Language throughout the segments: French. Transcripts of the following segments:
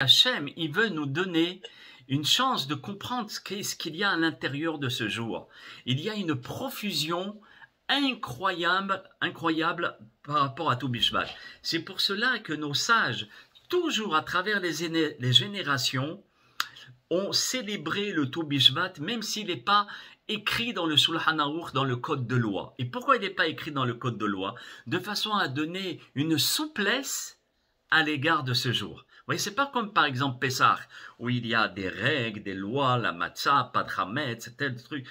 Hachem, il veut nous donner une chance de comprendre ce qu'il y a à l'intérieur de ce jour. Il y a une profusion incroyable par rapport à tout Bishvat. C'est pour cela que nos sages, toujours à travers les générations, ont célébré le tout Bishvat, même s'il n'est pas écrit dans le Shulchan Aruch, dans le code de loi. Et pourquoi il n'est pas écrit dans le code de loi? De façon à donner une souplesse à l'égard de ce jour. Vous voyez, c'est pas comme par exemple Pessah, où il y a des règles, des lois, la matzah, pas de chametz, tel truc,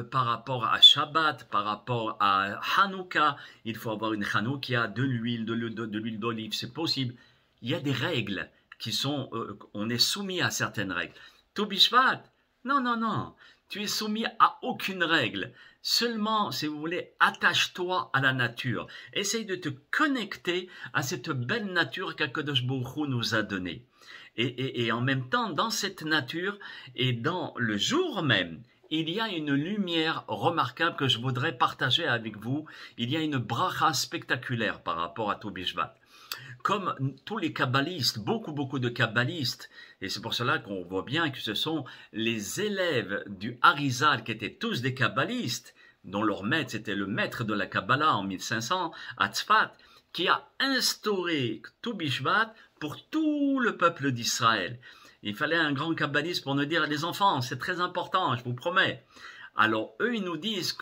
par rapport à Shabbat, par rapport à Hanouka, il faut avoir une Hanouka, de l'huile d'olive, c'est possible. Il y a des règles qui sont, on est soumis à certaines règles. Tout Bishvat, non, tu es soumis à aucune règle. Seulement, si vous voulez, attache-toi à la nature. Essaye de te connecter à cette belle nature qu'Akadosh Baruch Hu nous a donnée. Et en même temps, dans cette nature et dans le jour même, il y a une lumière remarquable que je voudrais partager avec vous. Il y a une bracha spectaculaire par rapport à tout Bishvat. Comme tous les kabbalistes, beaucoup de kabbalistes, et c'est pour cela qu'on voit bien que ce sont les élèves du Harizal qui étaient tous des kabbalistes, dont leur maître c'était le maître de la Kabbalah en 1500, à Tzfat, qui a instauré tout Bishvat pour tout le peuple d'Israël. Il fallait un grand kabbaliste pour nous dire, les enfants, c'est très important, je vous promets. Alors eux, ils nous disent,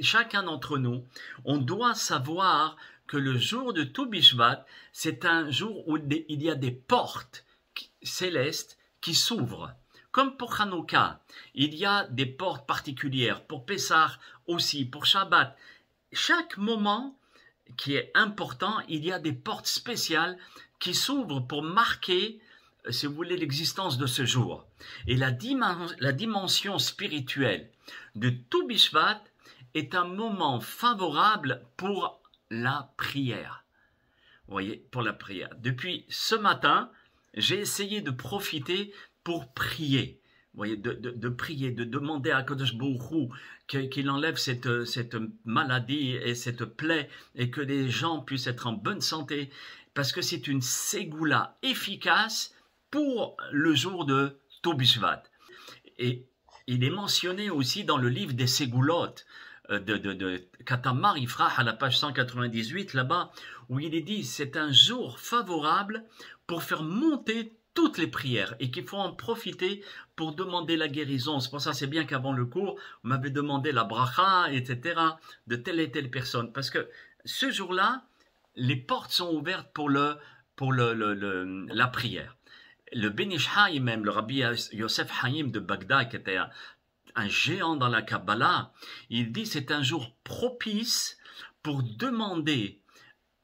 chacun d'entre nous, on doit savoir que le jour de tout Bishvat, c'est un jour où il y a des portes célestes qui s'ouvrent. Comme pour Hanouka, il y a des portes particulières, pour Pessah aussi, pour Shabbat. Chaque moment qui est important, il y a des portes spéciales qui s'ouvrent pour marquer, si vous voulez, l'existence de ce jour. Et la dimension spirituelle de tout Bishvat est un moment favorable pour la prière. Vous voyez, pour la prière. Depuis ce matin, j'ai essayé de profiter pour prier. Vous voyez, de prier, de demander à Kadosh Baruch Hu qu'il enlève cette maladie et cette plaie et que les gens puissent être en bonne santé parce que c'est une ségoula efficace pour le jour de Tou Bishvat. Et il est mentionné aussi dans le livre des ségoulotes de Katamar Ifrah à la page 198 là-bas où il est dit c'est un jour favorable pour faire monter toutes les prières et qu'il faut en profiter pour demander la guérison. C'est pour ça c'est bien qu'avant le cours on m'avait demandé la bracha etc de telle et telle personne parce que ce jour-là les portes sont ouvertes pour la prière. Le Ben Ish Hai même, le Rabbi Yosef Haïm de Bagdad qui était un géant dans la Kabbalah, il dit c'est un jour propice pour demander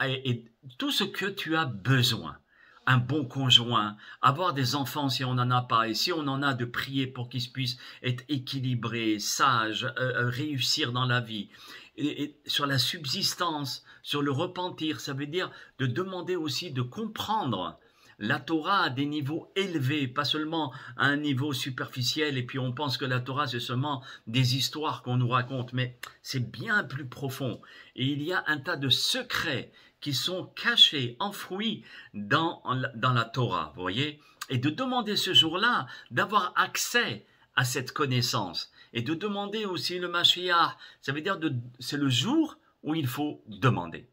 et tout ce que tu as besoin. Un bon conjoint, avoir des enfants si on n'en a pas, et si on en a, de prier pour qu'ils puissent être équilibrés, sages, réussir dans la vie. Et sur la subsistance, sur le repentir, ça veut dire de demander aussi de comprendre la Torah à des niveaux élevés, pas seulement à un niveau superficiel, et puis on pense que la Torah c'est seulement des histoires qu'on nous raconte, mais c'est bien plus profond. Et il y a un tas de secrets qui sont cachés, enfouis dans la Torah, vous voyez, et de demander ce jour-là d'avoir accès à cette connaissance, et de demander aussi le Mashiach, ça veut dire c'est le jour où il faut demander.